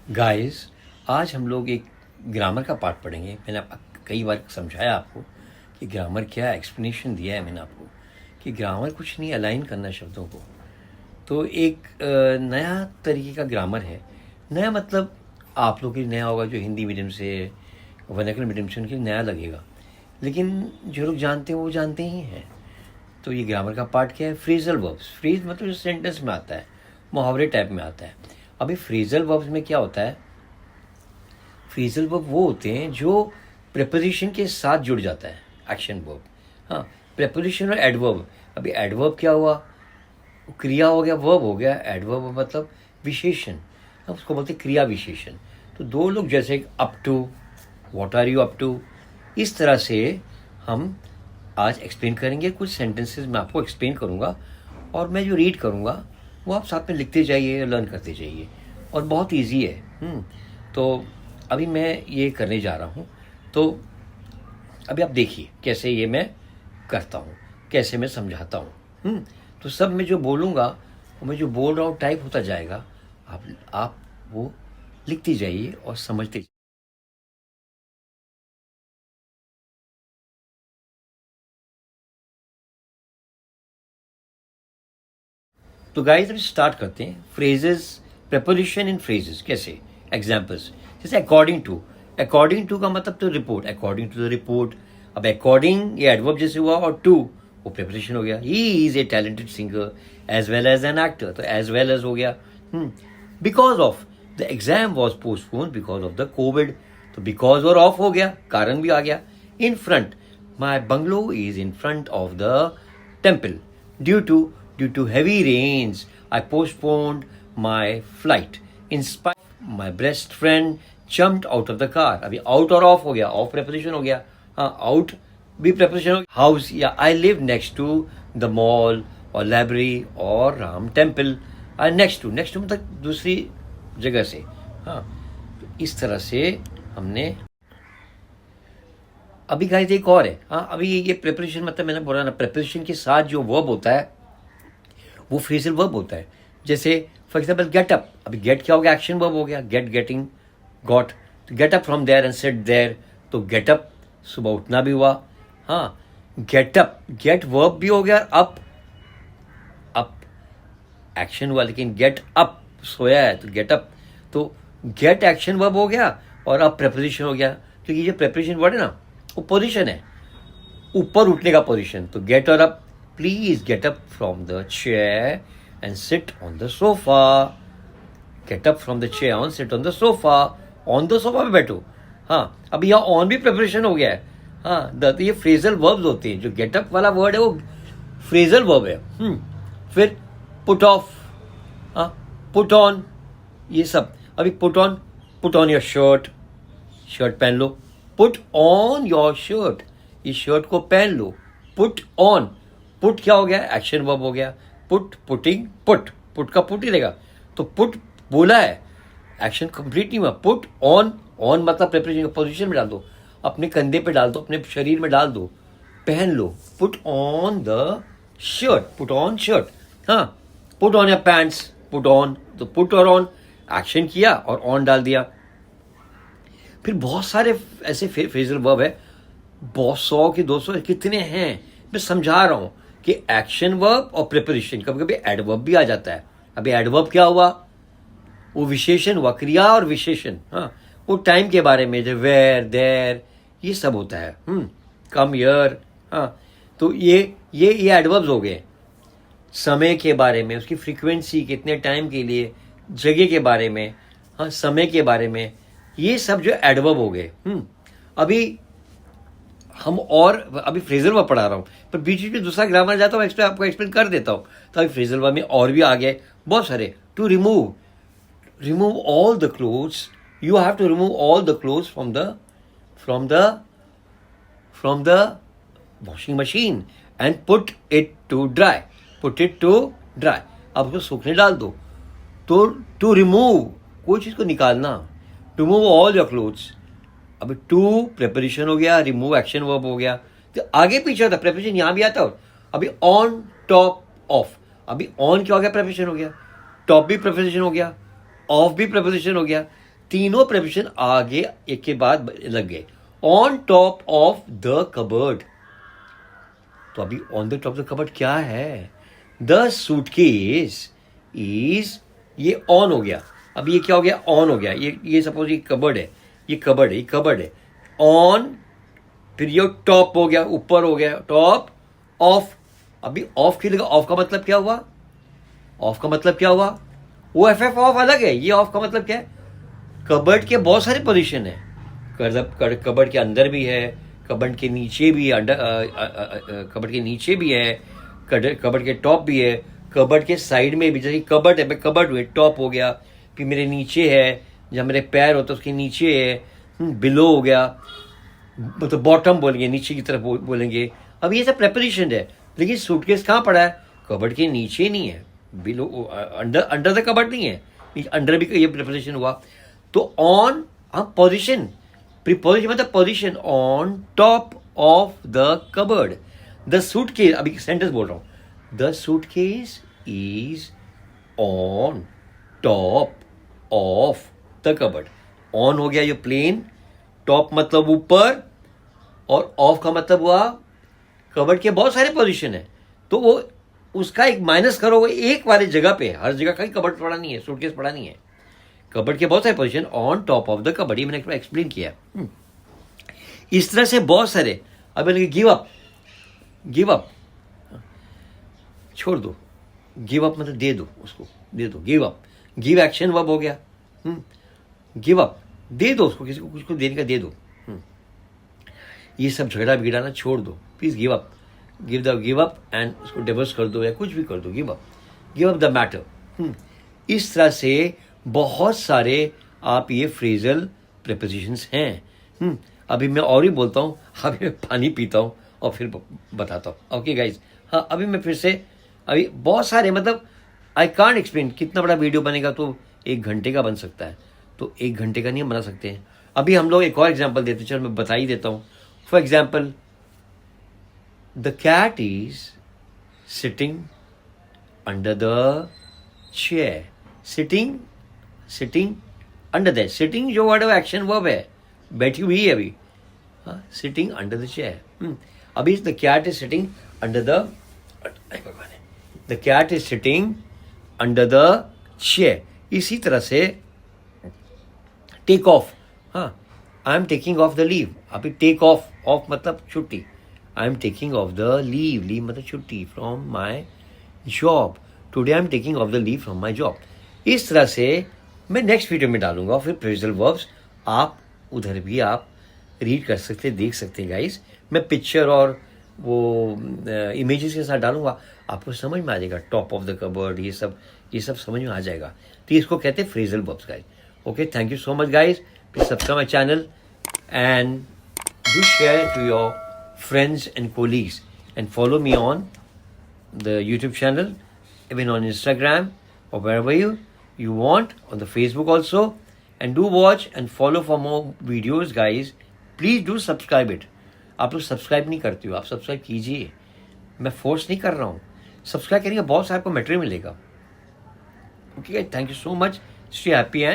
Guys, आज हम लोग एक ग्रामर का पार्ट पढ़ेंगे। मैंने कई बार समझाया आपको कि ग्रामर क्या है, एक्सप्लेनेशन दिया है मैंने आपको कि ग्रामर कुछ नहीं, अलाइन करना शब्दों को। तो एक नया तरीके का ग्रामर है। नया मतलब आप लोग के लिए नया होगा, जो हिंदी मीडियम से वर्नाक्युलर मीडियम से उनके लिए नया लगेगा, लेकिन जो लोग जानते हैं वो जानते ही हैं। तो ये ग्रामर का पार्ट क्या है? Phrasal verbs. फ्रेज मतलब जो सेंटेंस में आता है, मुहावरे टाइप में आता है। अभी फ्रेजल वर्ब्स में क्या होता है? फ्रेजल वर्ब वो होते हैं जो प्रेपोजिशन के साथ जुड़ जाता है, एक्शन वर्ब। हाँ, प्रेपोजिशन और एडवर्ब। अभी एडवर्ब क्या हुआ? क्रिया हो गया, वर्ब हो गया। एडवर्ब मतलब विशेषण, हम उसको बोलते हैं क्रिया विशेषण। तो दो लोग जैसे up to, what are you up to, इस तरह से हम आज एक्सप्लेन करेंगे। कुछ सेंटेंसेस मैं आपको एक्सप्लेन करूँगा और मैं जो रीड करूँगा वो आप साथ में लिखते जाइए, लर्न करते जाइए, और बहुत इजी है। तो अभी मैं ये करने जा रहा हूँ। तो अभी आप देखिए कैसे ये मैं करता हूँ, कैसे मैं समझाता हूँ। तो सब मैं जो बोलूँगा, मैं जो बोल रहा हूँ टाइप होता जाएगा, आप वो लिखते जाइए और समझते जाइए। तो गाइस अभी स्टार्ट करते हैं। फ्रेजेस, प्रेपोजिशन इन फ्रेजेस कैसे, एग्जांपल्स। जैसे अकॉर्डिंग टू का मतलब तो report, according to the report. अब अकॉर्डिंग ये एडवर्ब जैसे हुआ, और टू वो प्रेपोजिशन हो गया। He is a talented singer as well as an actor, तो एज वेल एज हो गया। Because of the exam was postpone because of the covid, तो बिकॉज और ऑफ हो गया, कारण भी आ गया। In front, my bungalow is in front of the temple. Due to heavy rains, I postponed my flight. In spite, my best friend jumped out of the car. अभी out और off हो गया, off preposition हो गया। हाँ, out भी preposition हो गया। House या I live next to the mall और library और राम temple। next to मतलब दूसरी जगह से। हाँ, तो इस तरह से हमने। अभी गाइस एक और है। हाँ, अभी ये प्रेपोजिशन मतलब मैंने बोला ना, प्रेपोजिशन के साथ जो वर्ब होता है वो फ्रेजल वर्ब होता है। जैसे फॉर एग्जाम्पल गेट अप। अभी गेट क्या हो गया? एक्शन वर्ब हो गया। Get, getting, got. तो get up from there and sit there, तो गेट अप सुबह उठना भी हुआ। हाँ, गेट अप, गेट वर्ब भी हो गया। अप, अप एक्शन हुआ, लेकिन गेट अप सोया है तो गेट अप। तो गेट एक्शन वर्ब हो गया और अप प्रेपोजिशन हो गया, क्योंकि ये प्रेपोजिशन वर्ड है ना, वो पोजिशन है, ऊपर उठने का पोजिशन। तो गेट और up. Please get up from the chair and sit on the sofa. Gate up from the chair on sit on the sofa, on the sofa पे बैठो। हाँ, अभी यहाँ ऑन भी प्रिपरेशन हो गया है। हाँ, तो ये फ्रेजल वर्ब्स होते हैं। जो गेट अप वाला वर्ड है वो फ्रेजल वर्ब है। फिर पुट ऑफ, हाँ, पुट ऑन, ये सब। अभी put on your shirt, shirt पहन लो। पुट ऑन योर शर्ट, ये शर्ट को पहन लो। पुट ऑन, पुट क्या हो गया? एक्शन वर्ब हो गया। पुट, पुटिंग, पुट का पुट ही रहेगा। तो पुट बोला है, एक्शन कंप्लीट नहीं हुआ। पुट ऑन, ऑन मतलब प्रेपरेशन पोजीशन में डाल दो, अपने कंधे पे डाल दो, अपने शरीर में डाल दो, पहन लो। Put on the shirt, put on shirt. हाँ, put on your pants, put on, तो पुट और ऑन एक्शन किया और ऑन डाल दिया। फिर बहुत सारे ऐसे फ्रेजल वर्ब है, बहुत 100 के 200 कितने हैं, मैं समझा रहा हूं कि एक्शन वर्ब और प्रेपोजिशन, कभी कभी एडवर्ब भी आ जाता है। अभी एडवर्ब क्या हुआ? वो विशेषण हुआ, क्रिया और विशेषण। हाँ, वो टाइम के बारे में, जो वेयर, देयर, ये सब होता है। कम, हियर। हाँ, तो ये एडवर्ब्स हो गए। समय के बारे में, उसकी फ्रीक्वेंसी, कितने टाइम के लिए, जगह के बारे में, हाँ, समय के बारे में, ये सब जो एडवर्ब हो गए। अभी हम और अभी फ्रेजल वर्ब पढ़ा रहा हूँ, पर बीच बीच में दूसरा ग्रामर जाता हूँ, आपको एक्सप्लेन कर देता हूँ। तो अभी फ्रेजल वर्ब में और भी आ गए बहुत सारे। To remove all the clothes, you have to remove all the clothes from the washing machine and put it to dry. अब उसको सूखने डाल दो। तो टू रिमूव, कोई चीज़ को निकालना, to move all your clothes. अभी टू प्रेपोजिशन हो गया, रिमूव एक्शन वर्ब हो गया। तो आगे पीछे होता, प्रेपोजिशन यहां भी आता है। अभी ऑन, टॉप, ऑफ। अभी ऑन क्या हो गया? प्रेपोजिशन हो गया। टॉप भी प्रेपोजिशन हो गया, ऑफ भी प्रेपोजिशन हो गया। तीनों प्रेपोजिशन आगे एक के बाद लग गए. On top of the cupboard. तो अभी on the top of the cupboard क्या है? द सूटकेस इज, ये ऑन हो गया. अब ये क्या हो गया? ऑन हो गया. ये सपोज ये कबर्ड है, ये कबर्ड है. ऑन, फिर ये टॉप हो गया, ऊपर हो गया, टॉप ऑफ. अभी ऑफ की लगा. ऑफ का मतलब क्या हुआ? ऑफ का मतलब क्या हुआ? वो एफ ऑफ अलग है. ये ऑफ का मतलब क्या है? कबर्ड के बहुत सारे पोजीशन है. कबर्ड के अंदर भी है, कबर्ड के नीचे भी है, कबर्ड के नीचे भी है, कबर्ड के टॉप भी है, कबर्ड के साइड में भी. जैसे कबर्ड है, कबर्ड हुए, टॉप हो गया, फिर मेरे नीचे है, जहाँ मेरे पैर होते उसके नीचे है, बिलो हो गया, मतलब बॉटम बोलेंगे, नीचे की तरफ बोलेंगे. अब ये सब प्रेपोजिशन है. लेकिन सूटकेस कहाँ पड़ा है? कबर्ड के नीचे नहीं है, बिलो, अंडर द कबर्ड नहीं है. अंडर भी ये प्रेपोजिशन हुआ. तो ऑन, हम पोजिशन, प्रीपोजिशन मतलब position. On top of the cupboard the suitcase. अभी सेंटेंस बोल रहा हूं. The suitcase is on top of the cupboard. On हो गया ये प्लेन, टॉप मतलब ऊपर, और ऑफ का मतलब हुआ कबर्ड के बहुत सारे पोजीशन है. तो वो उसका एक माइनस करोगे एक वाली जगह पे. हर जगह कहीं कबर्ड पड़ा नहीं है, सूटकेस पड़ा नहीं है. कबर्ड के बहुत सारे position on top of the cupboard. ये मैंने एक्सप्लेन किया. इस तरह से बहुत सारे. अब मैंने गिव अप, छोड़ दो. गिव अप मतलब दे दो, उसको दे दो. Give up, give action verb हो गया. गिव अप, दे दो उसको, किसी को कुछ को देने का दे दो. ये सब झगड़ा बिगड़ाना छोड़ दो. Please give up, give up and उसको डिवोर्स कर दो या कुछ भी कर दो. Give up the matter. इस तरह से बहुत सारे आप ये फ्रेजल प्रेपोजिशंस हैं. अभी मैं और ही बोलता हूँ. अभी मैं पानी पीता हूँ और फिर बताता हूँ. Okay guys. हाँ, अभी मैं फिर से, अभी बहुत सारे, मतलब आई कांट एक्सप्लेन. कितना बड़ा वीडियो बनेगा तो 1 घंटे का बन सकता है, तो 1 घंटे का नहीं हम बना सकते हैं. अभी हम लोग एक और एग्जाम्पल देते हैं. चलो मैं बता ही देता हूँ. For example, the cat is sitting under the chair. Sitting under the, sitting जो वर्ड एक्शन वर्ब है, बैठी हुई है अभी. Sitting under the chair. अभी the cat is sitting under the cat is sitting under the chair. इसी तरह से टेक ऑफ. हाँ, I am taking off the leave. अभी टेक ऑफ मतलब छुट्टी. I am taking off the leave मतलब छुट्टी from my job. Today I am taking off the leave from my job. इस तरह से मैं नेक्स्ट वीडियो में डालूंगा. फिर फ्रेजल वर्ब्स आप उधर भी आप रीड कर सकते, देख सकते हैं गाइस. मैं पिक्चर और वो इमेजेस के साथ डालूंगा, आपको समझ में आ जाएगा. टॉप ऑफ द कबर्ड, ये सब समझ में आ जाएगा. तो इसको कहते हैं phrasal verbs guys. Okay, thank you so much guys. Please subscribe my channel and do share to your friends and colleagues, and follow me on the YouTube channel, even on Instagram or wherever you want, on the Facebook also. And do watch and follow for more videos guys. Please do subscribe it. आप लोग subscribe नहीं करते हो, आप subscribe कीजिए. मैं force नहीं कर रहा हूँ. सब्सक्राइब करेंगे बहुत सारे आपको मटेरियल मिलेगा. Okay, thank you so much. Stay happy and